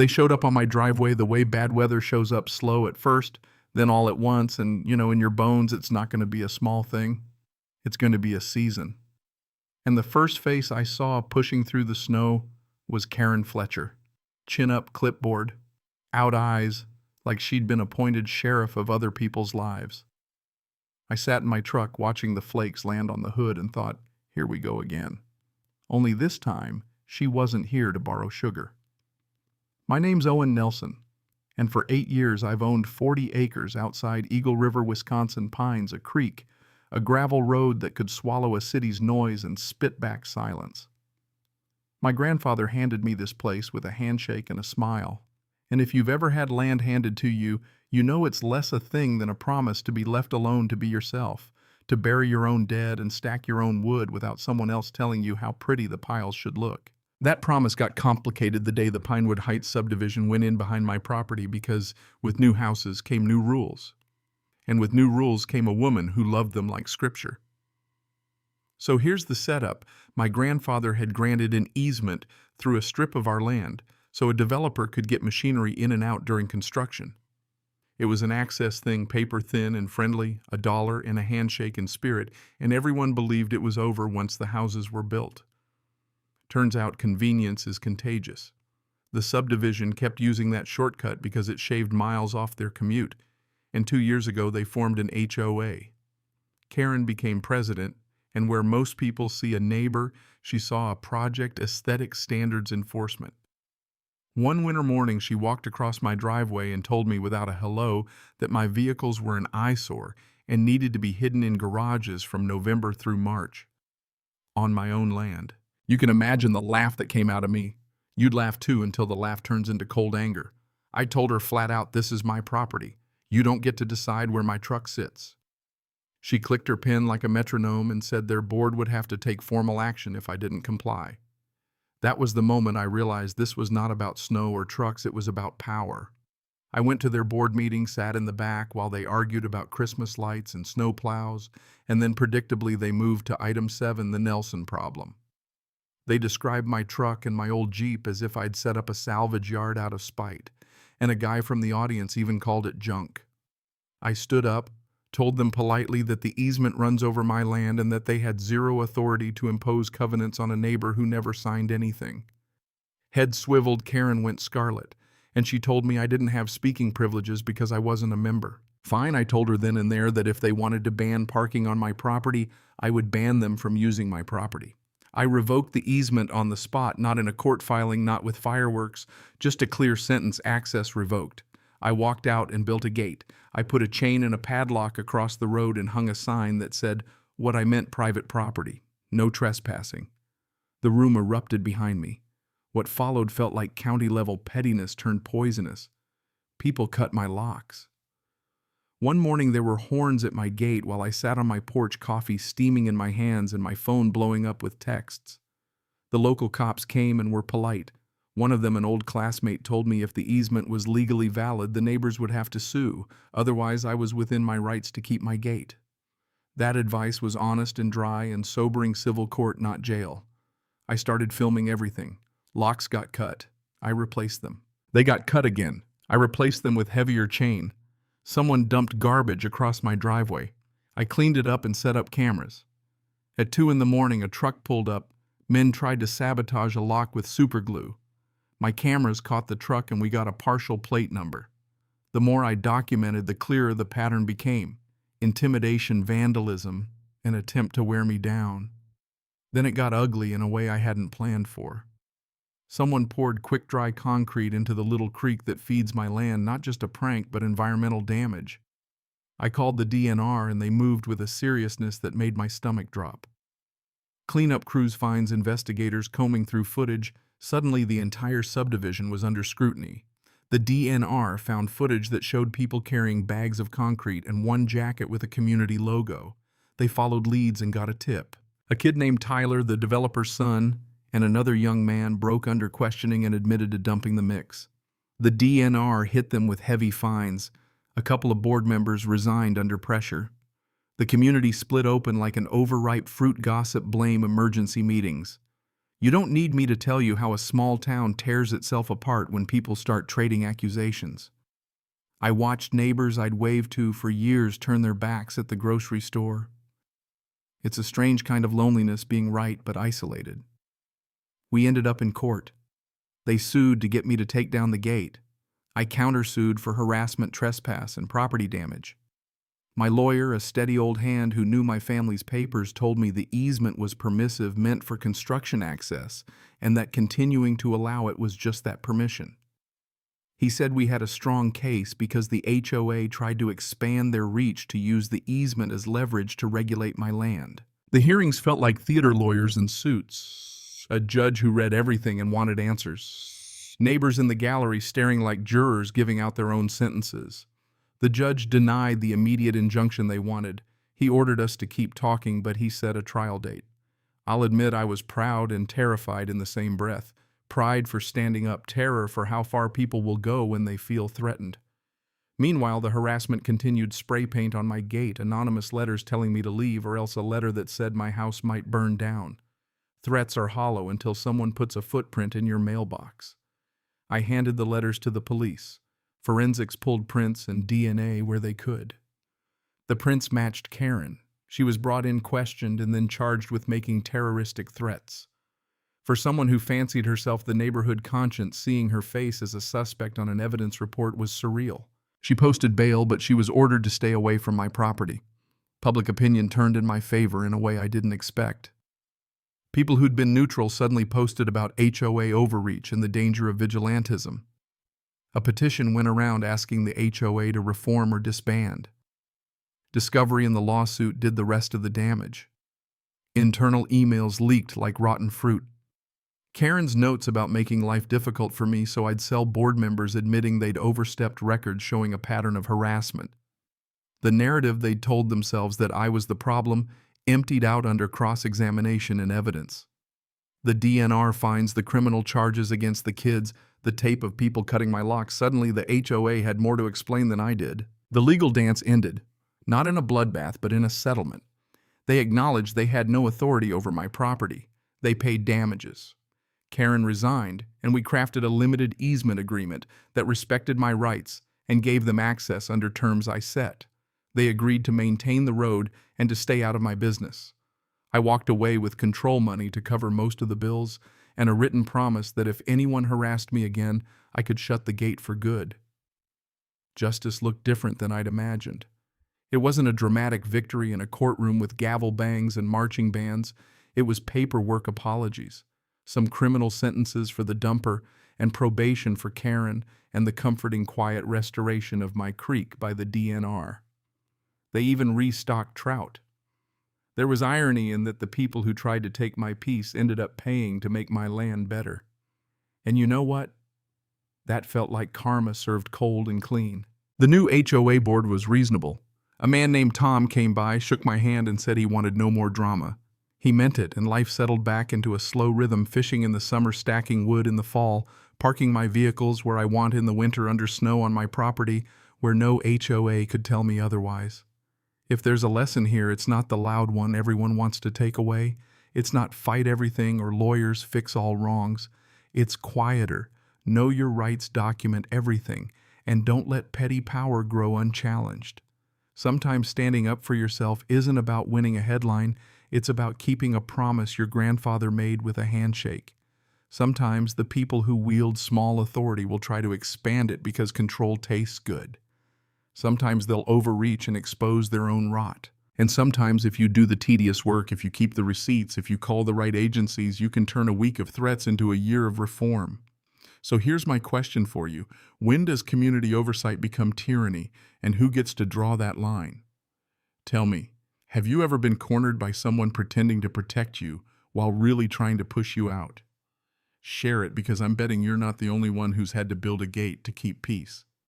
They showed up on my driveway the way bad weather shows up, slow at first, then all at once, and, in your bones, it's not going to be a small thing. It's going to be a season. And the first face I saw pushing through the snow was Karen Fletcher. Chin up, clipboard, out eyes, like she'd been appointed sheriff of other people's lives. I sat in my truck watching the flakes land on the hood and thought, here we go again. Only this time, she wasn't here to borrow sugar. My name's Owen Nelson, and for 8 years I've owned 40 acres outside Eagle River, Wisconsin Pines, a creek, a gravel road that could swallow a city's noise and spit back silence. My grandfather handed me this place with a handshake and a smile, and if you've ever had land handed to you, you know it's less a thing than a promise to be left alone to be yourself, to bury your own dead and stack your own wood without someone else telling you how pretty the piles should look. That promise got complicated the day the Pinewood Heights subdivision went in behind my property because with new houses came new rules. And with new rules came a woman who loved them like scripture. So here's the setup. My grandfather had granted an easement through a strip of our land so a developer could get machinery in and out during construction. It was an access thing, paper thin and friendly, $1 and a handshake in spirit, and everyone believed it was over once the houses were built. Turns out convenience is contagious. The subdivision kept using that shortcut because it shaved miles off their commute, and 2 years ago they formed an HOA. Karen became president, and where most people see a neighbor, she saw a project aesthetic standards enforcement. One winter morning she walked across my driveway and told me without a hello that my vehicles were an eyesore and needed to be hidden in garages from November through March. On my own land. You can imagine the laugh that came out of me. You'd laugh too until the laugh turns into cold anger. I told her flat out, this is my property. You don't get to decide where my truck sits. She clicked her pen like a metronome and said their board would have to take formal action if I didn't comply. That was the moment I realized this was not about snow or trucks, it was about power. I went to their board meeting, sat in the back while they argued about Christmas lights and snow plows, and then predictably they moved to item 7, the Nelson problem. They described my truck and my old Jeep as if I'd set up a salvage yard out of spite, and a guy from the audience even called it junk. I stood up, told them politely that the easement runs over my land and that they had zero authority to impose covenants on a neighbor who never signed anything. Head swiveled, Karen went scarlet, and she told me I didn't have speaking privileges because I wasn't a member. Fine, I told her then and there that if they wanted to ban parking on my property, I would ban them from using my property. I revoked the easement on the spot, not in a court filing, not with fireworks, just a clear sentence, access revoked. I walked out and built a gate. I put a chain and a padlock across the road and hung a sign that said what I meant, private property, no trespassing. The room erupted behind me. What followed felt like county-level pettiness turned poisonous. People cut my locks. One morning there were horns at my gate while I sat on my porch, coffee steaming in my hands and my phone blowing up with texts. The local cops came and were polite. One of them, an old classmate, told me if the easement was legally valid, the neighbors would have to sue. Otherwise, I was within my rights to keep my gate. That advice was honest and dry and sobering, civil court, not jail. I started filming everything. Locks got cut. I replaced them. They got cut again. I replaced them with heavier chain. Someone dumped garbage across my driveway. I cleaned it up and set up cameras. At 2 a.m, a truck pulled up. Men tried to sabotage a lock with super glue. My cameras caught the truck and we got a partial plate number. The more I documented, the clearer the pattern became. Intimidation, vandalism, an attempt to wear me down. Then it got ugly in a way I hadn't planned for. Someone poured quick-dry concrete into the little creek that feeds my land, not just a prank, but environmental damage. I called the DNR and they moved with a seriousness that made my stomach drop. Cleanup crews finds investigators combing through footage. Suddenly the entire subdivision was under scrutiny. The DNR found footage that showed people carrying bags of concrete and one jacket with a community logo. They followed leads and got a tip. A kid named Tyler, the developer's son, and another young man broke under questioning and admitted to dumping the mix. The DNR hit them with heavy fines. A couple of board members resigned under pressure. The community split open like an overripe fruit, gossip, blame, emergency meetings. You don't need me to tell you how a small town tears itself apart when people start trading accusations. I watched neighbors I'd waved to for years turn their backs at the grocery store. It's a strange kind of loneliness being right but isolated. We ended up in court. They sued to get me to take down the gate. I countersued for harassment, trespass, and property damage. My lawyer, a steady old hand who knew my family's papers, told me the easement was permissive, meant for construction access, and that continuing to allow it was just that permission. He said we had a strong case because the HOA tried to expand their reach to use the easement as leverage to regulate my land. The hearings felt like theater lawyers in suits, a judge who read everything and wanted answers, neighbors in the gallery staring like jurors giving out their own sentences. The judge denied the immediate injunction they wanted. He ordered us to keep talking, but he set a trial date. I'll admit I was proud and terrified in the same breath. Pride for standing up, terror for how far people will go when they feel threatened. Meanwhile, the harassment continued. Spray paint on my gate, anonymous letters telling me to leave, or else a letter that said my house might burn down. Threats are hollow until someone puts a footprint in your mailbox. I handed the letters to the police. Forensics pulled prints and DNA where they could. The prints matched Karen. She was brought in, questioned, and then charged with making terroristic threats. For someone who fancied herself the neighborhood conscience, seeing her face as a suspect on an evidence report was surreal. She posted bail, but she was ordered to stay away from my property. Public opinion turned in my favor in a way I didn't expect. People who'd been neutral suddenly posted about HOA overreach and the danger of vigilantism. A petition went around asking the HOA to reform or disband. Discovery in the lawsuit did the rest of the damage. Internal emails leaked like rotten fruit. Karen's notes about making life difficult for me so I'd sell board members, admitting they'd overstepped records showing a pattern of harassment. The narrative they'd told themselves that I was the problem emptied out under cross-examination and evidence. The DNR finds, the criminal charges against the kids, the tape of people cutting my locks. Suddenly the HOA had more to explain than I did. The legal dance ended, not in a bloodbath but in a settlement. They acknowledged they had no authority over my property. They paid damages. Karen resigned, and we crafted a limited easement agreement that respected my rights and gave them access under terms I set. They agreed to maintain the road and to stay out of my business. I walked away with control money to cover most of the bills and a written promise that if anyone harassed me again, I could shut the gate for good. Justice looked different than I'd imagined. It wasn't a dramatic victory in a courtroom with gavel bangs and marching bands. It was paperwork apologies, some criminal sentences for the dumper, and probation for Karen, and the comforting quiet restoration of my creek by the DNR. They even restocked trout. There was irony in that the people who tried to take my peace ended up paying to make my land better. And you know what? That felt like karma served cold and clean. The new HOA board was reasonable. A man named Tom came by, shook my hand, and said he wanted no more drama. He meant it, and life settled back into a slow rhythm, fishing in the summer, stacking wood in the fall, parking my vehicles where I want in the winter under snow on my property where no HOA could tell me otherwise. If there's a lesson here, it's not the loud one everyone wants to take away. It's not fight everything or lawyers fix all wrongs. It's quieter. Know your rights, document everything, and don't let petty power grow unchallenged. Sometimes standing up for yourself isn't about winning a headline. It's about keeping a promise your grandfather made with a handshake. Sometimes the people who wield small authority will try to expand it because control tastes good. Sometimes they'll overreach and expose their own rot. And sometimes if you do the tedious work, if you keep the receipts, if you call the right agencies, you can turn a week of threats into a year of reform. So here's my question for you. When does community oversight become tyranny, and who gets to draw that line? Tell me, have you ever been cornered by someone pretending to protect you while really trying to push you out? Share it, because I'm betting you're not the only one who's had to build a gate to keep peace.